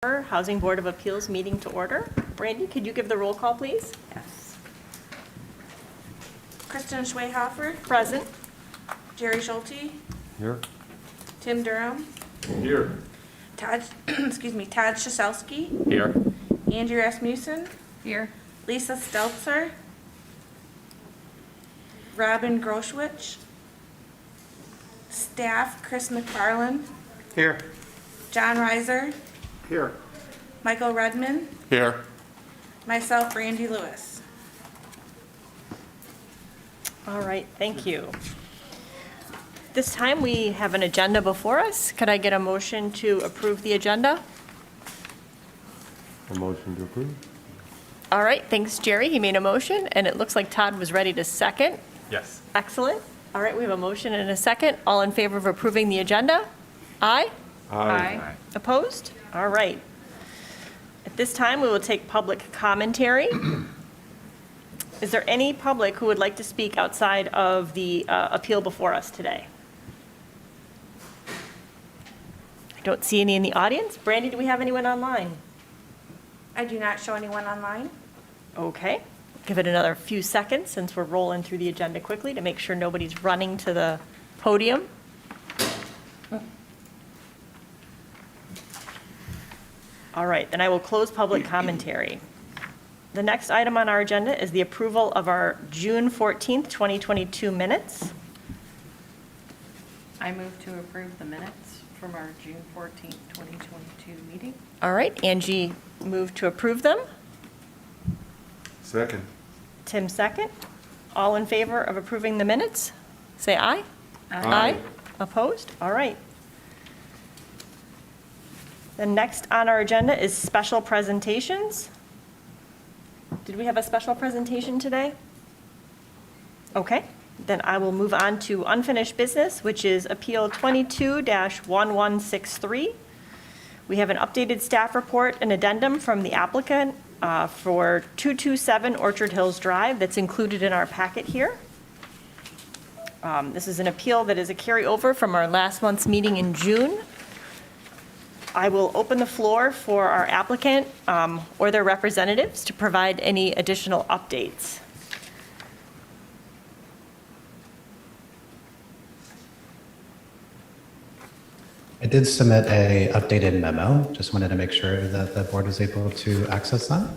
Housing Board of Appeals meeting to order. Brandy, could you give the roll call, please? Yes. Kristen Schweihofer, Present. Jerry Schulte, Here. Tim Durham, Here. Todd, Todd Shaselski, Here. Angie Rasmussen, Here. Lisa Stelzer, Robin Groschwitz, staff Chris McFarland, Here. John Reiser, Here. Michael Redman, Here. myself, Randy Lewis. All right, thank you. This time we have an agenda before us. Could I get a motion to approve the agenda? A motion to approve? All right, thanks, Jerry. He made a motion, and it looks like Todd was ready to second. Yes. Excellent. All right, we have a motion and a second. All in favor of approving the agenda? Aye? Aye. Opposed? All right. At this time, we will take public commentary. Is there any public who would like to speak outside of the appeal before us today? I don't see any in the audience. Brandy, do we have anyone online? I do not show anyone online. Okay. Give it another few seconds since we're rolling through the agenda quickly to make sure nobody's running to the podium. All right, then I will close public commentary. The next item on our agenda is the approval of our June 14th, 2022 minutes. I move to approve the minutes from our June 14th, 2022 meeting. All right, Angie moved to approve them. Second. Tim second. All in favor of approving the minutes? Say aye. Aye. Opposed? All right. The next on our agenda is special presentations. Did we have a special presentation today? Okay, then I will move on to unfinished business, which is Appeal 22-1163. We have an updated staff report and addendum from the applicant for 227 Orchard Hills Drive that's included in our packet here. This is an appeal that is a carryover from our last month's meeting in June. I will open the floor for our applicant or their representatives to provide any additional updates. I did submit a updated memo. Just wanted to make sure that the board was able to access that.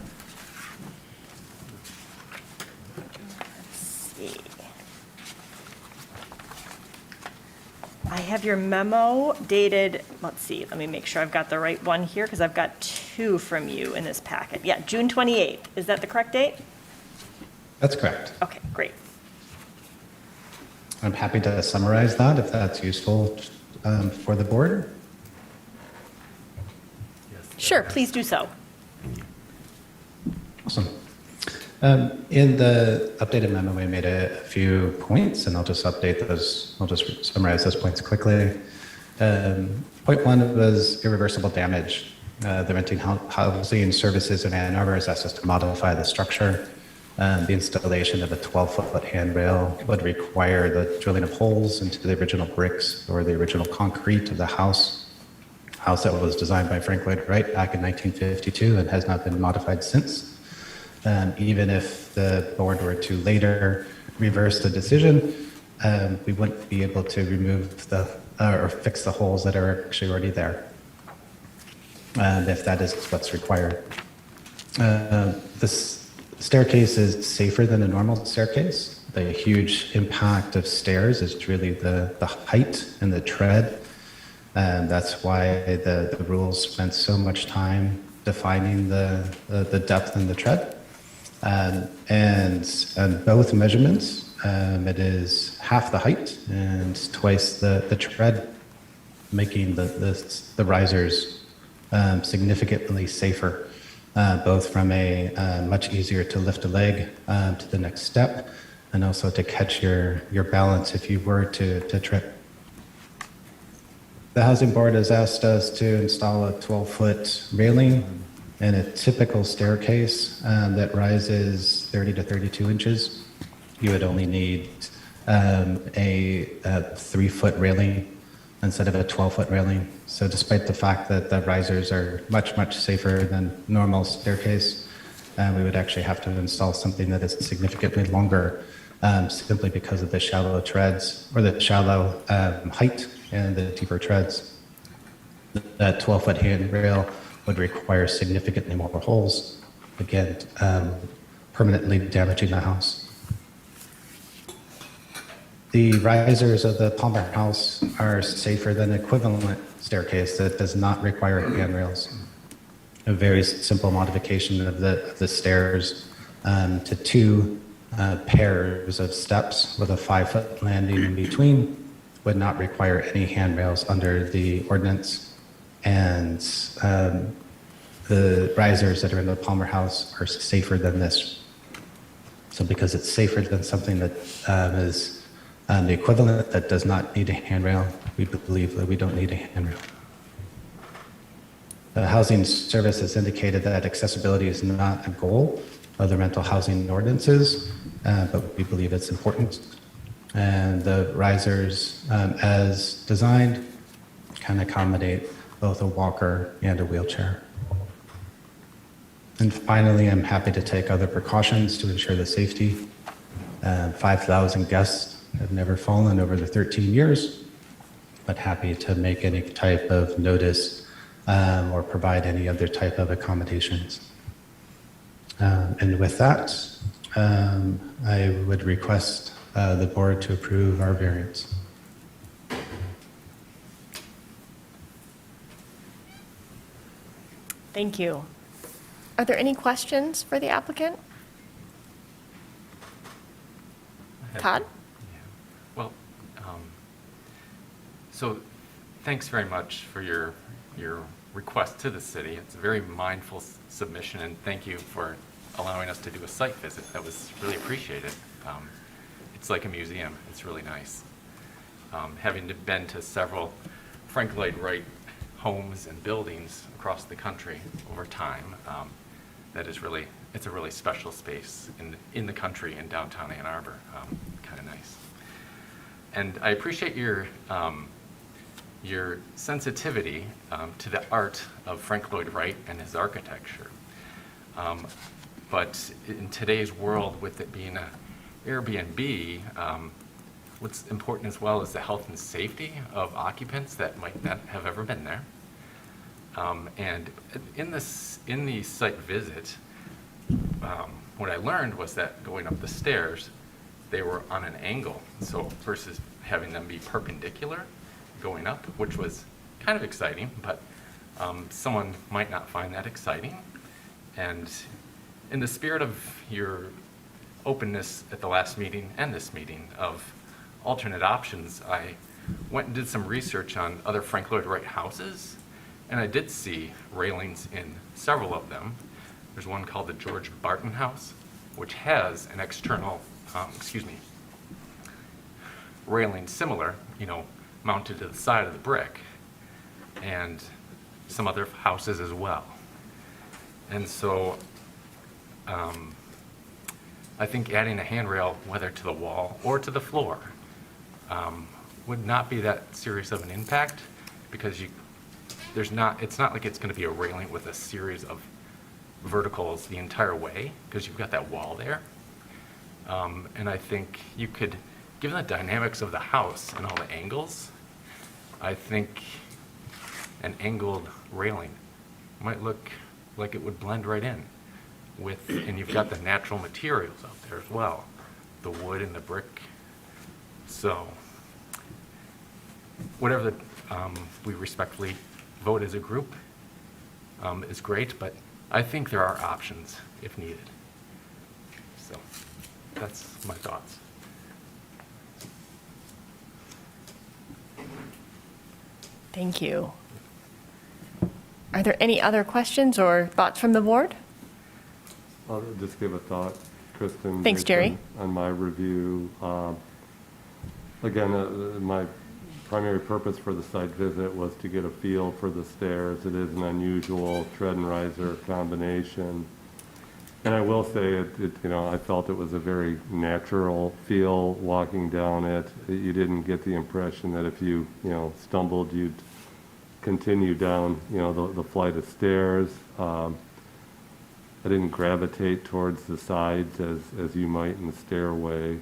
I have your memo dated, let's see, let me make sure I've got the right one here because I've got two from you in this packet. Yeah, June 28th. Is that the correct date? That's correct. Okay, great. I'm happy to summarize that if that's useful for the board. Sure, please do so. Awesome. In the updated memo, we made a few points, and I'll just update those. I'll just summarize those points quickly. Point one was irreversible damage. The Renting Housing Services in Ann Arbor has asked us to modify the structure. The installation of a 12-foot handrail would require the drilling of holes into the original bricks or the original concrete of the house that was designed by Frank Lloyd Wright back in 1952 and has not been modified since. Even if the board were to later reverse the decision, we wouldn't be able to remove or fix the holes that are actually already there, if that is what's required. This staircase is safer than a normal staircase. The huge impact of stairs is really the height and the tread. And that's why the rules spent so much time defining the depth and the tread. And both measurements, it is half the height and twice the tread, making the risers significantly safer, both from a much easier to lift a leg to the next step, and also to catch your balance if you were to trip. The Housing Board has asked us to install a 12-foot railing in a typical staircase that rises 30 to 32 inches. You would only need a 3-foot railing instead of a 12-foot railing. So despite the fact that the risers are much, much safer than normal staircase, we would actually have to install something that is significantly longer, simply because of the shallow treads, or the shallow height and the deeper treads. That 12-foot handrail would require significantly more holes, again, permanently damaging the house. The risers of the Palmer House are safer than equivalent staircase that does not require handrails. A very simple modification of the stairs to two pairs of steps with a 5-foot landing in between would not require any handrails under the ordinance. And the risers that are in the Palmer House are safer than this. So because it's safer than something that is the equivalent that does not need a handrail, we believe that we don't need a handrail. The Housing Service has indicated that accessibility is not a goal of the rental housing ordinances, but we believe it's important. And the risers, as designed, can accommodate both a walker and a wheelchair. And finally, I'm happy to take other precautions to ensure the safety. 5,000 guests have never fallen over the 13 years, but happy to make any type of notice or provide any other type of accommodations. And with that, I would request the board to approve our variance. Thank you. Are there any questions for the applicant? Todd? Well, so thanks very much for your request to the city. It's a very mindful submission, and thank you for allowing us to do a site visit. That was really appreciated. It's like a museum. It's really nice. Having been to several Frank Lloyd Wright homes and buildings across the country over time, it's a really special space in the country in downtown Ann Arbor. Kind of nice. And I appreciate your sensitivity to the art of Frank Lloyd Wright and his architecture. But in today's world, with it being an Airbnb, what's important as well is the health and safety of occupants that might not have ever been there. And in the site visit, what I learned was that going up the stairs, they were on an angle. So versus having them be perpendicular going up, which was kind of exciting, but someone might not find that exciting. And in the spirit of your openness at the last meeting and this meeting of alternate options, I went and did some research on other Frank Lloyd Wright houses, and I did see railings in several of them. There's one called the George Barton House, which has an external, railing similar, mounted to the side of the brick, and some other houses as well. And so I think adding a handrail, whether to the wall or to the floor, would not be that serious of an impact, because it's not like it's going to be a railing with a series of verticals the entire way, because you've got that wall there. And I think you could, given the dynamics of the house and all the angles, I think an angled railing might look like it would blend right in with, and you've got the natural materials out there as well, the wood and the brick. So whatever we respectfully vote as a group is great, but I think there are options if needed. So that's my thoughts. Thank you. Are there any other questions or thoughts from the board? I'll just give a thought, Kristen. Thanks, based Jerry. On my review. Again, my primary purpose for the site visit was to get a feel for the stairs. It is an unusual tread and riser combination. And I will say, I felt it was a very natural feel walking down it. You didn't get the impression that if you, stumbled, you'd continue down, the flight of stairs. I didn't gravitate towards the sides as you might in the stairway.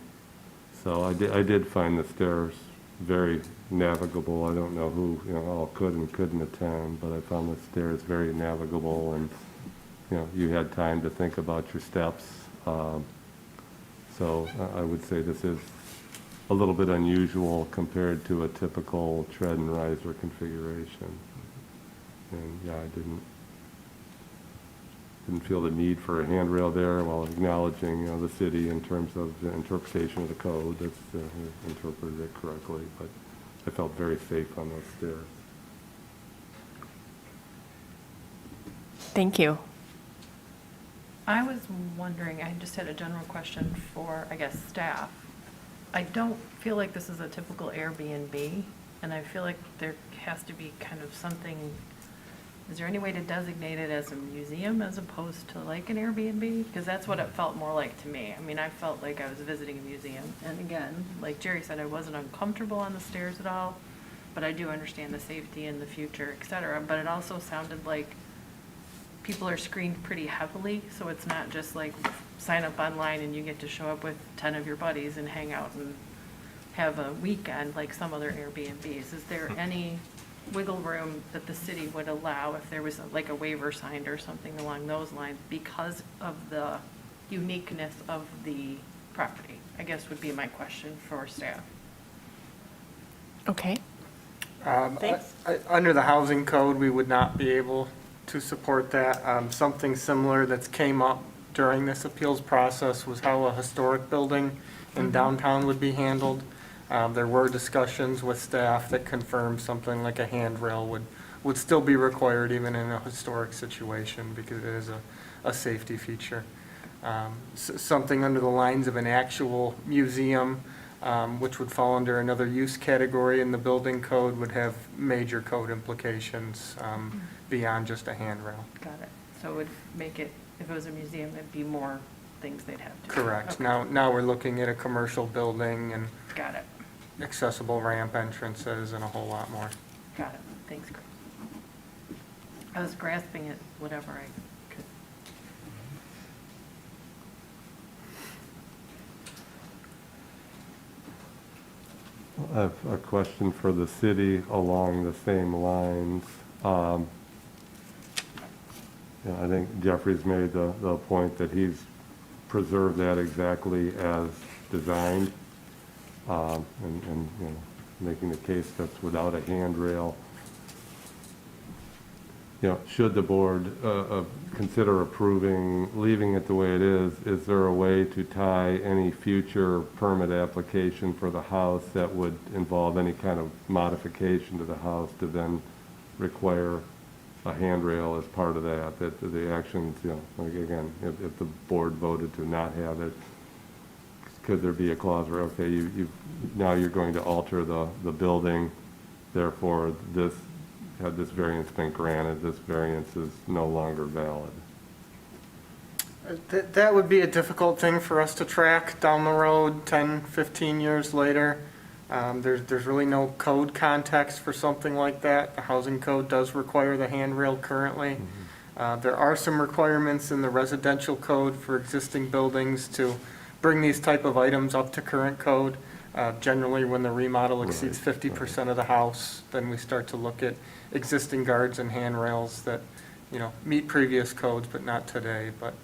So I did find the stairs very navigable. I don't know who, all could and couldn't attend, but I found the stairs very navigable, and you had time to think about your steps. So I would say this is a little bit unusual compared to a typical tread and riser configuration. And yeah, I didn't feel the need for a handrail there while acknowledging, the city in terms of the interpretation of the code. That's interpreted it correctly, but I felt very safe on those stairs. Thank you. I was wondering, I just had a general question for, I guess, staff. I don't feel like this is a typical Airbnb, and I feel like there has to be kind of something, is there any way to designate it as a museum as opposed to like an Airbnb? Because that's what it felt more like to me. I mean, I felt like I was visiting a museum. And again, like Jerry said, I wasn't uncomfortable on the stairs at all, but I do understand the safety in the future, et cetera. But it also sounded like people are screened pretty heavily, so it's not just like sign up online and you get to show up with 10 of your buddies and hang out and have a weekend like some other Airbnbs. Is there any wiggle room that the city would allow if there was like a waiver signed or something along those lines because of the uniqueness of the property? I guess would be my question for staff. Okay. Thanks. Under the housing code, we would not be able to support that. Something similar that's came up during this appeals process was how a historic building in downtown would be handled. There were discussions with staff that confirmed something like a handrail would still be required even in a historic situation because it is a safety feature. Something under the lines of an actual museum, which would fall under another use category in the building code, would have major code implications beyond just a handrail. Got it. So it would make it, if it was a museum, there'd be more things they'd have to do. Correct. Okay. Now we're looking at a commercial building and Got it. accessible ramp entrances and a whole lot more. Got it. Thanks, Chris. I was grasping at whatever I could. I have a question for the city along the same lines. I think Jeffrey's made the point that he's preserved that exactly as designed, and making the case that's without a handrail. Should the board consider approving, leaving it the way it is there a way to tie any future permit application for the house that would involve any kind of modification to the house to then require a handrail as part of that the actions, like again, if the board voted to not have it, could there be a clause where, okay, now you're going to alter the building, therefore had this variance been granted, this variance is no longer valid? That would be a difficult thing for us to track down the road 10, 15 years later. There's really no code context for something like that. The housing code does require the handrail currently. There are some requirements in the residential code for existing buildings to bring these type of items up to current code. Generally, when the remodel exceeds 50% of the house, then we start to look at existing guards and handrails that, meet previous codes, but not today. But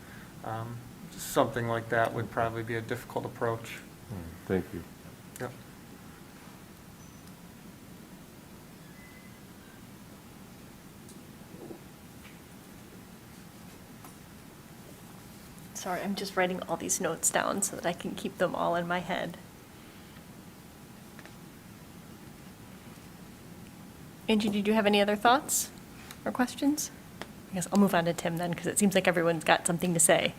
something like that would probably be a difficult approach. Thank you. Yep. Sorry, I'm just writing all these notes down so that I can keep them all in my head. Angie, did you have any other thoughts or questions? I guess I'll move on to Tim then, because it seems like everyone's got something to say.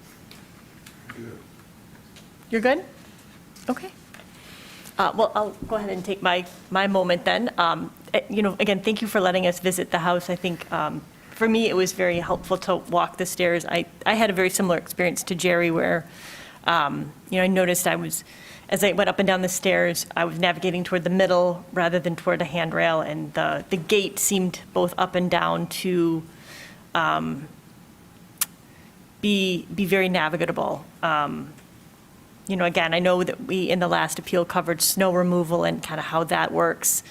You're good? Okay. Well, I'll go ahead and take my moment then. Again, thank you for letting us visit the house. I think for me, it was very helpful to walk the stairs. I had a very similar experience to Jerry where, I noticed as I went up and down the stairs, I was navigating toward the middle rather than toward the handrail, and the gate seemed both up and down to be very navigable. Again, I know that we, in the last appeal, covered snow removal and kind of how that works.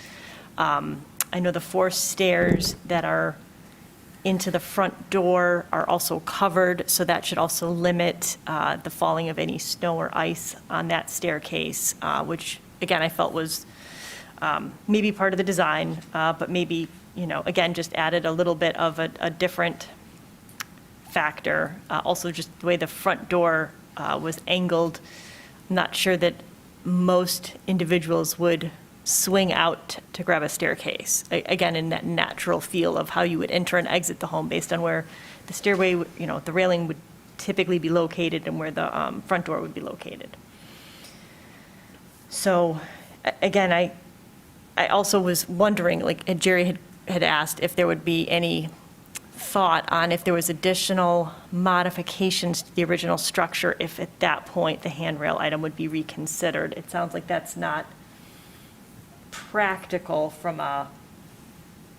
I know the 4 stairs that are into the front door are also covered, so that should also limit the falling of any snow or ice on that staircase, which, again, I felt was maybe part of the design, but maybe, again, just added a little bit of a different factor. Also, just the way the front door was angled, I'm not sure that most individuals would swing out to grab a staircase, again, in that natural feel of how you would enter and exit the home based on where the stairway, the railing would typically be located and where the front door would be located. So, again, I also was wondering, like Jerry had asked if there would be any thought on if there was additional modifications to the original structure, if at that point the handrail item would be reconsidered. It sounds like that's not practical from a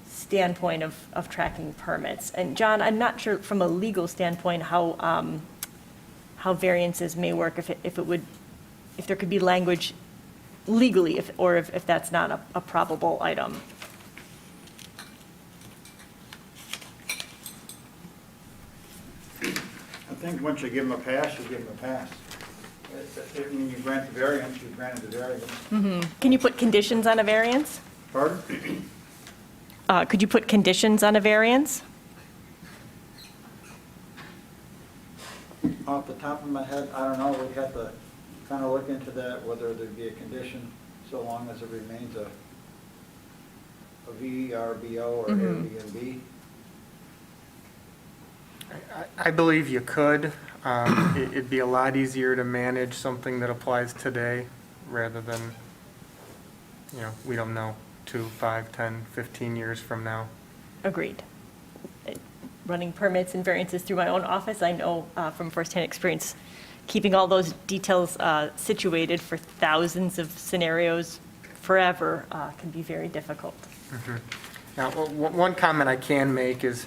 standpoint of tracking permits. And John, I'm not sure from a legal standpoint how variances may work, if there could be language legally, if that's not a probable item. I think once you give them a pass, you give them a pass. When you grant the variance, you granted the variance. Can you put conditions on a variance? Pardon? Could you put conditions on a variance? Off the top of my head, I don't know, we'd have to kind of look into that, whether there'd be a condition, so long as it remains a VRBO or Airbnb. I believe you could. It'd be a lot easier to manage something that applies today rather than, we don't know, 2, 5, 10, 15 years from now. Agreed. Running permits and variances through my own office, I know from firsthand experience, keeping all those details situated for thousands of scenarios forever can be very difficult. Now, one comment I can make is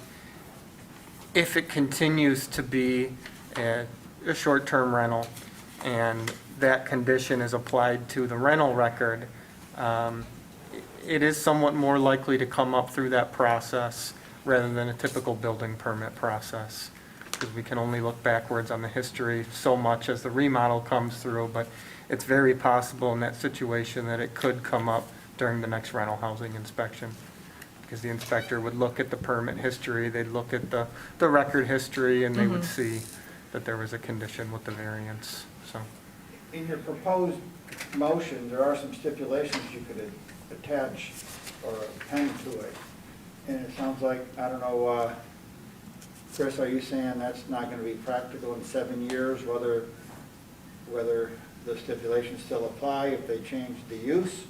if it continues to be a short-term rental and that condition is applied to the rental record, it is somewhat more likely to come up through that process rather than a typical building permit process, because we can only look backwards on the history so much as the remodel comes through, but it's very possible in that situation that it could come up during the next rental housing inspection, because the inspector would look at the permit history, they'd look at the record history, and they would see that there was a condition with the variance, so. In your proposed motion, there are some stipulations you could attach or append to it. And it sounds like, I don't know, Chris, are you saying that's not going to be practical in 7 years, whether the stipulations still apply if they change the use?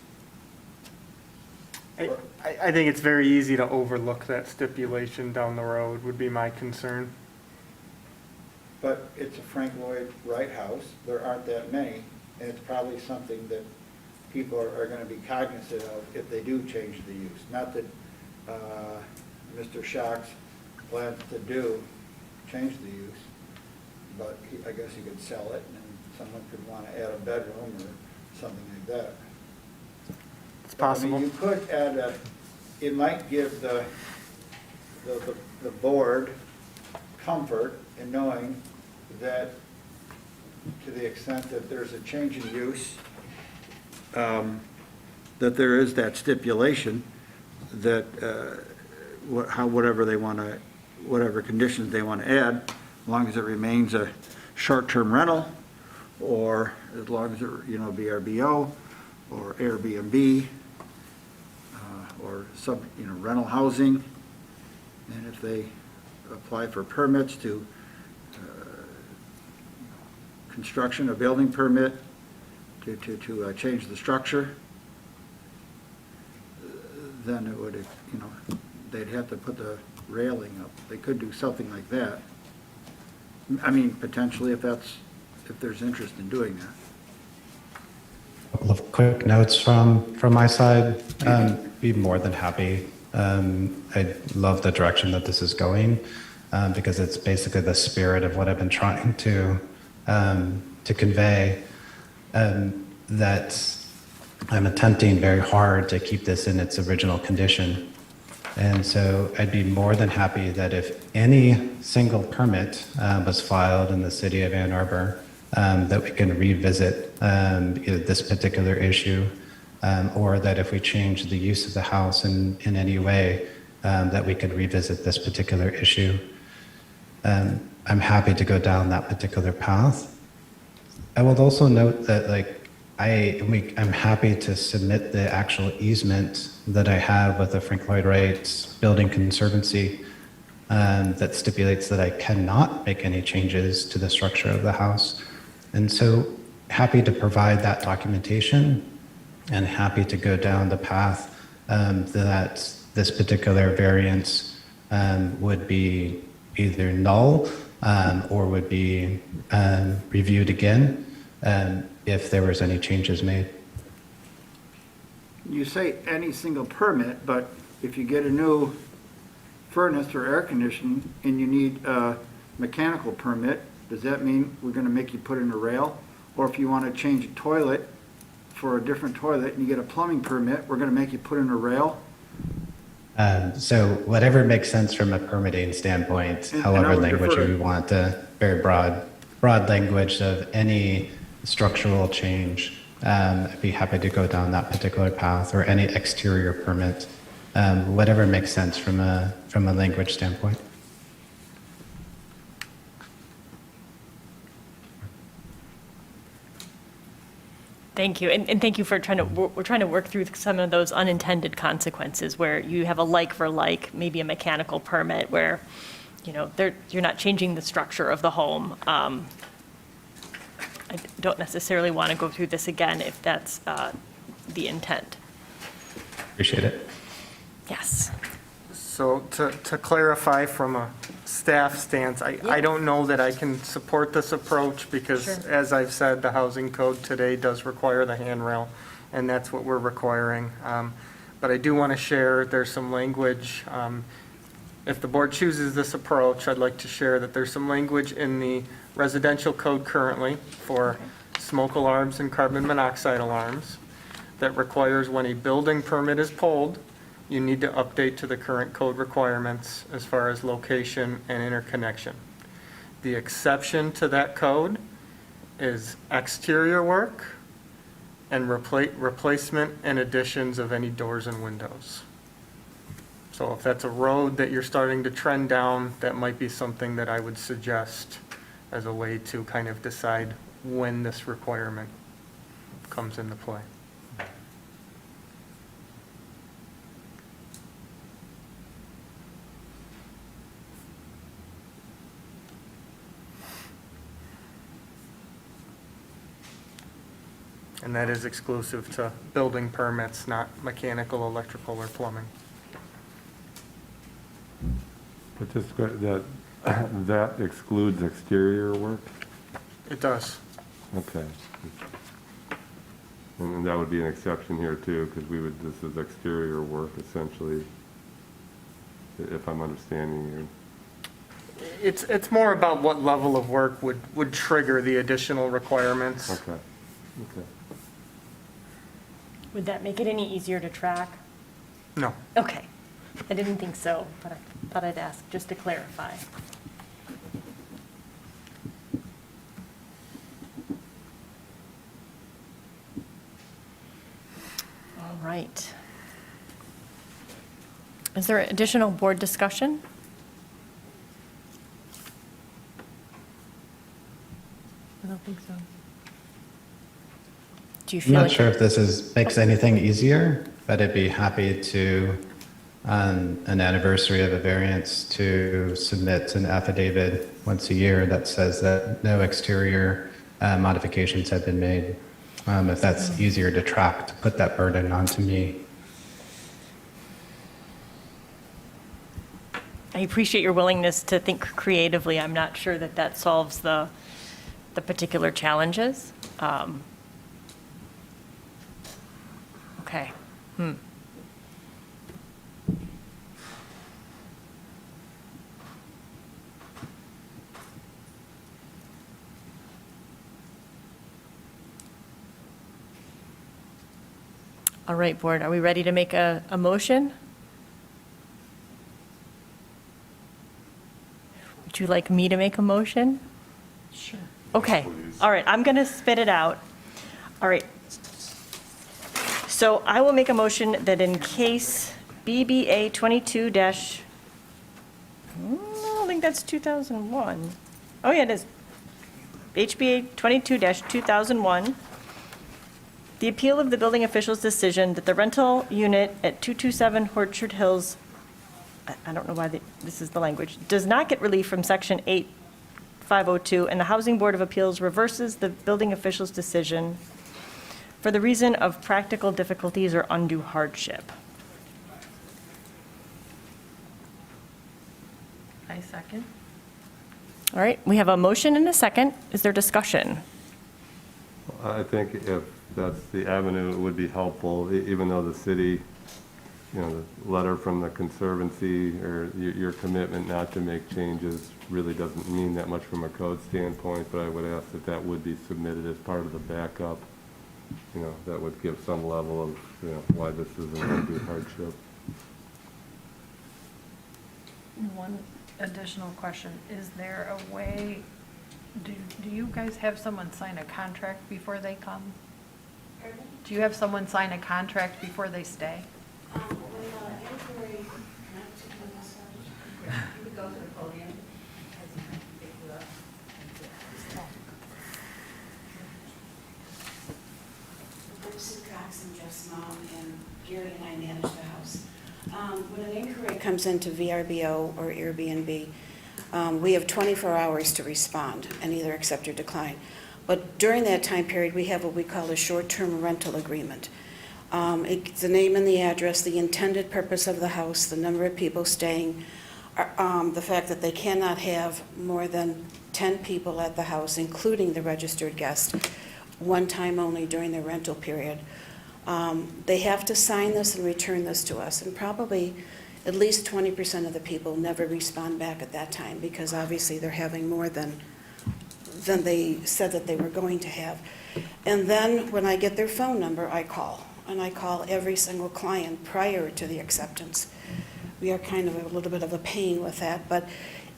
I think it's very easy to overlook that stipulation down the road, would be my concern. But it's a Frank Lloyd Wright house, there aren't that many, and it's probably something that people are going to be cognizant of if they do change the use. Not that Mr. Schock's plans to change the use, but I guess he could sell it, and someone could want to add a bedroom or something like that. It's possible. I mean, you could add it might give the board comfort in knowing that to the extent that there's a change in use, that there is that stipulation that whatever conditions they want to add, as long as it remains a short-term rental, or as long as it, VRBO or Airbnb, or rental housing, and if they apply for permits to construction, a building permit to change the structure, then it would, they'd have to put the railing up. They could do something like that. I mean, potentially if there's interest in doing that. Couple of quick notes from my side. Be more than happy. I love the direction that this is going because it's basically the spirit of what I've been trying to convey. That I'm attempting very hard to keep this in its original condition. And so I'd be more than happy that if any single permit was filed in the city of Ann Arbor, that we can revisit either this particular issue, or that if we change the use of the house in any way, that we could revisit this particular issue. I'm happy to go down that particular path. I will also note that I'm happy to submit the actual easement that I have with the Frank Lloyd Wright Building Conservancy that stipulates that I cannot make any changes to the structure of the house. And so happy to provide that documentation and happy to go down the path that this particular variance would be either null or would be reviewed again if there was any changes made. You say any single permit, but if you get a new furnace or air conditioning and you need a mechanical permit, does that mean we're gonna make you put in a rail? Or if you wanna change a toilet for a different toilet and you get a plumbing permit, we're gonna make you put in a rail? So whatever makes sense from a permitting standpoint, And however I would language defer to- we want, very broad language of any structural change. I'd be happy to go down that particular path, or any exterior permit, whatever makes sense from a language standpoint. Thank you, and thank you for we're trying to work through some of those unintended consequences where you have a like for like, maybe a mechanical permit where, you're not changing the structure of the home. I don't necessarily want to go through this again if that's the intent. Appreciate it. Yes. So to clarify from a staff stance, I don't know that I can support this approach because, Sure. as I've said, the housing code today does require the handrail, and that's what we're requiring. But I do want to share, there's some language, if the board chooses this approach, I'd like to share that there's some language in the residential code currently for smoke alarms and carbon monoxide alarms that requires when a building permit is pulled, you need to update to the current code requirements as far as location and interconnection. The exception to that code is exterior work and replacement and additions of any doors and windows. So if that's a road that you're starting to trend down, that might be something that I would suggest as a way to kind of decide when this requirement comes into play. And that is exclusive to building permits, not mechanical, electrical, or plumbing. But just that excludes exterior work? It does. Okay. And that would be an exception here too, because this is exterior work essentially, if I'm understanding you. It's more about what level of work would trigger the additional requirements. Okay, okay. Would that make it any easier to track? No. Okay. I didn't think so, but I thought I'd ask just to clarify. All right. Is there additional board discussion? I don't think so. Do you I'm feel not like? sure if this makes anything easier, but I'd be happy to, on an anniversary of a variance, to submit an affidavit once a year that says that no exterior modifications have been made. If that's easier to track, to put that burden onto me. I appreciate your willingness to think creatively. I'm not sure that that solves the particular challenges. Okay. All right, board, are we ready to make a motion? Would you like me to make a motion? Sure. Okay, all right, I'm going to spit it out. All right. So I will make a motion that in case BBA 22 dash, I don't think that's 2001. Oh, yeah, it is. HBA 22-2001, the appeal of the building official's decision that the rental unit at 227 Orchard Hills, I don't know why this is the language, does not get relief from Section 8502, and the Housing Board of Appeals reverses the building official's decision for the reason of practical difficulties or undue hardship. I second. All right, we have a motion and a second. Is there discussion? I think if that's the avenue, it would be helpful, even though the city, the letter from the Conservancy or your commitment not to make changes really doesn't mean that much from a code standpoint, but I would ask that that would be submitted as part of the backup. That would give some level of, why this is an undue hardship. One additional question, is there a way, do you guys have someone sign a contract before they come? Do you have someone sign a contract before they stay? And Jeff's mom and Gary and I manage the house. When an inquiry comes into VRBO or Airbnb, we have 24 hours to respond and either accept or decline. But during that time period, we have what we call a short-term rental agreement. It's the name and the address, the intended purpose of the house, the number of people staying, the fact that they cannot have more than 10 people at the house, including the registered guest, one time only during the rental period. They have to sign this and return this to us, and probably at least 20% of the people never respond back at that time, because obviously they're having more than they said that they were going to have. And then when I get their phone number, I call, and I call every single client prior to the acceptance. We are kind of a little bit of a pain with that, but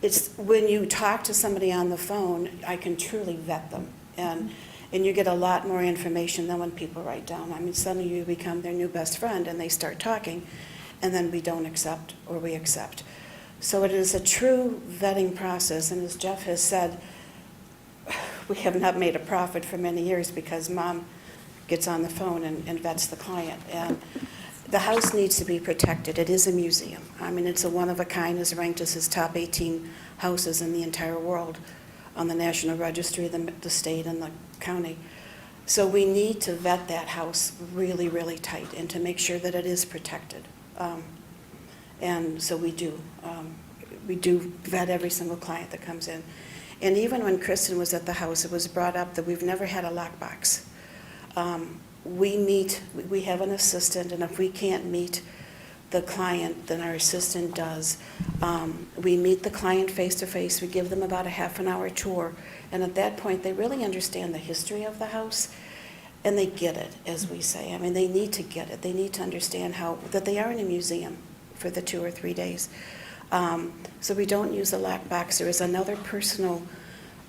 it's when you talk to somebody on the phone, I can truly vet them. And you get a lot more information than when people write down. I mean, some of you become their new best friend and they start talking, and then we don't accept or we accept. So it is a true vetting process, and as Jeff has said, we have not made a profit for many years because mom gets on the phone and vets the client. And the house needs to be protected. It is a museum. I mean, it's a one-of-a-kind, is ranked as his top 18 houses in the entire world on the National Registry, the state and the county. So we need to vet that house really, really tight and to make sure that it is protected. And so we do. We do vet every single client that comes in. And even when Kristen was at the house, it was brought up that we've never had a lockbox. We have an assistant, and if we can't meet the client, then our assistant does. We meet the client face-to-face. We give them about a half an hour tour. And at that point, they really understand the history of the house, and they get it, as we say. I mean, they need to get it. They need to understand that they are in a museum for the 2 or 3 days. So we don't use a lockbox. There is another personal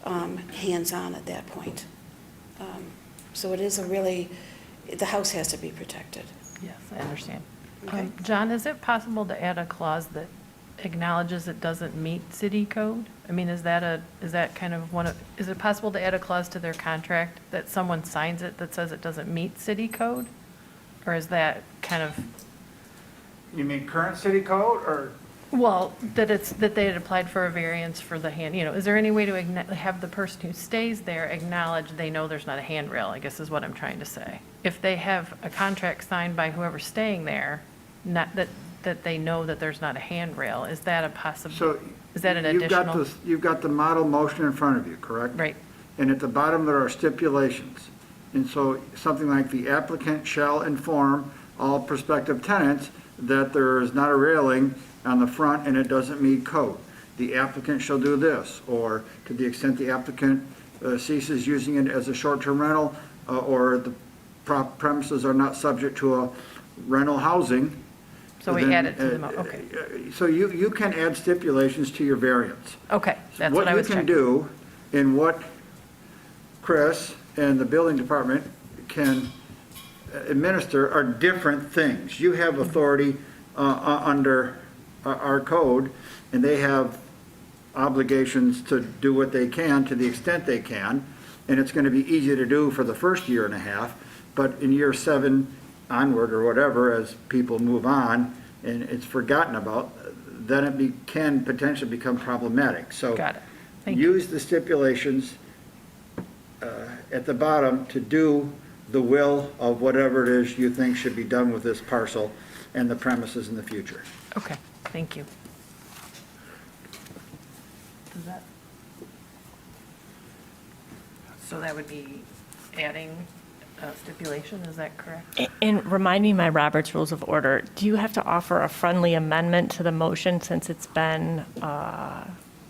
hands-on at that point. So it is the house has to be protected. Yes, I understand. Okay. John, is it possible to add a clause that acknowledges it doesn't meet city code? I mean, is it possible to add a clause to their contract that someone signs it that says it doesn't meet city code? Or is that kind of, You mean current city code, or? well, that they had applied for a variance for the is there any way to have the person who stays there acknowledge they know there's not a handrail, I guess is what I'm trying to say. If they have a contract signed by whoever's staying there, not that that they know that there's not a handrail. Is that a So possible, is that an you've got additional? this, you've got the model motion in front of you, correct? Right, And at the bottom, there are stipulations. And so something like the applicant shall inform all prospective tenants that there is not a railing on the front and it doesn't meet code. The applicant shall do this, or to the extent the applicant ceases using it as a short-term rental, or the premises are not subject to a rental housing. so we then, add it to the, okay, So you can add stipulations to your variance. okay, that's what I was What you checking. can do, and what Chris and the building department can administer are different things. You have authority under our code, and they have obligations to do what they can to the extent they can, and it's going to be easy to do for the first year and a half, but in year 7 onward or whatever, as people move on and it's forgotten about, then it can potentially become problematic. So Got it. Thank you. use the stipulations at the bottom to do the will of whatever it is you think should be done with this parcel and the premises in the future. Okay, thank you. Does that? So that would be adding a stipulation, is that correct? And remind me my Robert's Rules of Order, do you have to offer a friendly amendment to the motion since it's been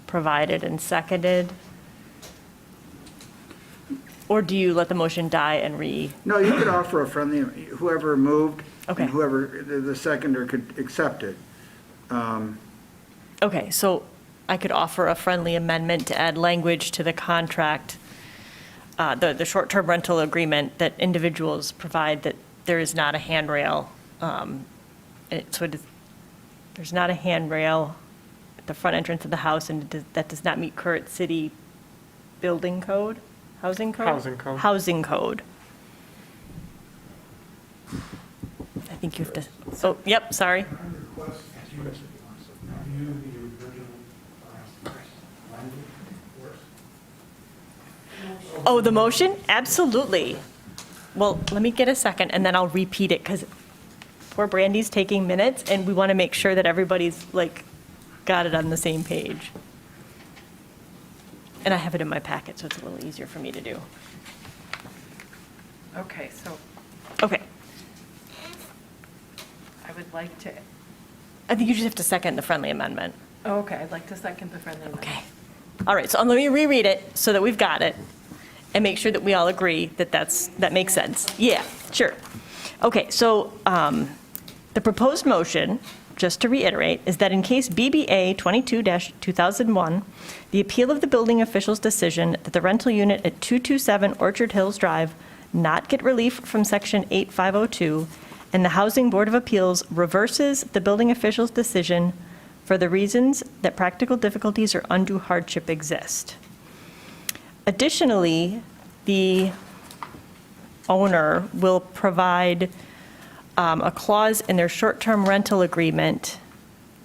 provided and seconded? Or do you let the motion die and No, you could offer a friendly, whoever moved Okay. and whoever, the seconder could accept it. Okay, so I could offer a friendly amendment to add language to the contract, the short-term rental agreement, that individuals provide that there is not a handrail. There's not a handrail at the front entrance of the house, and that does not meet current city building code, housing code? Housing code. Housing code. I think you have to, oh, yep, sorry. Oh, the motion? Absolutely. Well, let me get a second, and then I'll repeat it, because poor Brandy's taking minutes, and we want to make sure that everybody's, like, got it on the same page. And I have it in my packet, so it's a little easier for me to do. Okay, so Okay. I would like to, I think you just have to second the friendly amendment. oh, okay, I'd like to second the friendly amendment. Okay. All right, so let me reread it so that we've got it, and make sure that we all agree that that makes sense. Yeah, sure. Okay, so the proposed motion, just to reiterate, is that in case BBA 22-2001, the appeal of the building official's decision that the rental unit at 227 Orchard Hills Drive not get relief from Section 8502, and the Housing Board of Appeals reverses the building official's decision for the reasons that practical difficulties or undue hardship exist. Additionally, the owner will provide a clause in their short-term rental agreement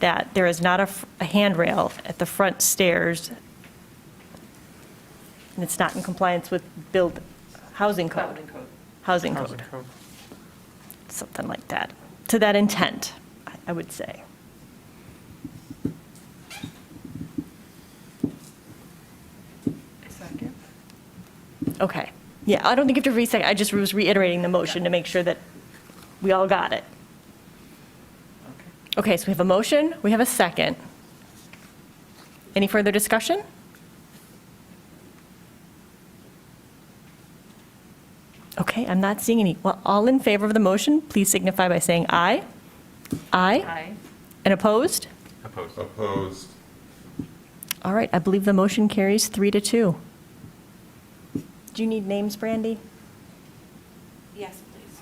that there is not a handrail at the front stairs, and it's not in compliance with housing code. Housing Housing code, code. something like that, to that intent, I would say. Second. Okay. Yeah, I don't think you have to re-second, I just was reiterating the motion to make sure that we all got it. Okay, so we have a motion, we have a second. Any further discussion? Okay, I'm not seeing any. Well, all in favor of the motion, please signify by saying aye. Aye. Aye. And opposed? Opposed. Opposed. All right, I believe the motion carries 3-2. Do you need names, Brandy? Yes, please.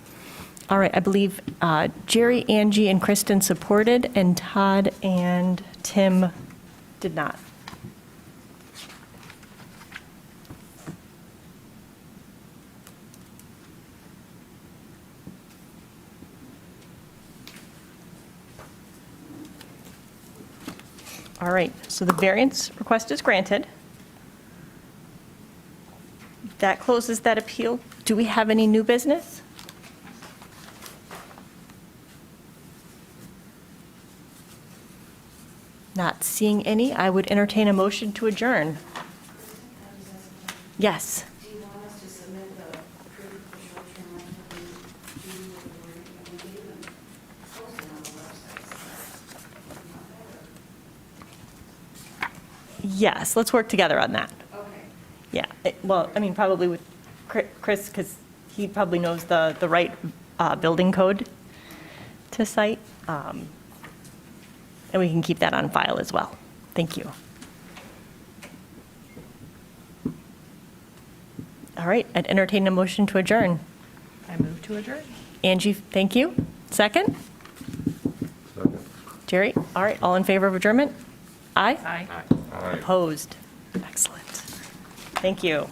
All right, I believe Jerry, Angie, and Kristen supported, and Todd and Tim did not. All right, so the variance request is granted. That closes that appeal. Do we have any new business? Seeing any, I would entertain a motion to adjourn. Yes. Do you want us to submit the proof of short-term rental to you or we can even post it on the website? Yes, let's work together on that. Okay. Yeah, well, I mean, probably with Chris, because he probably knows the right building code to cite. And we can keep that on file as well. Thank you. All right, I'd entertain a motion to adjourn. I move to adjourn. Angie, thank you. Second? Second. Jerry? All right, all in favor of adjournment? Aye? Aye. All right. Opposed? Excellent. Thank you.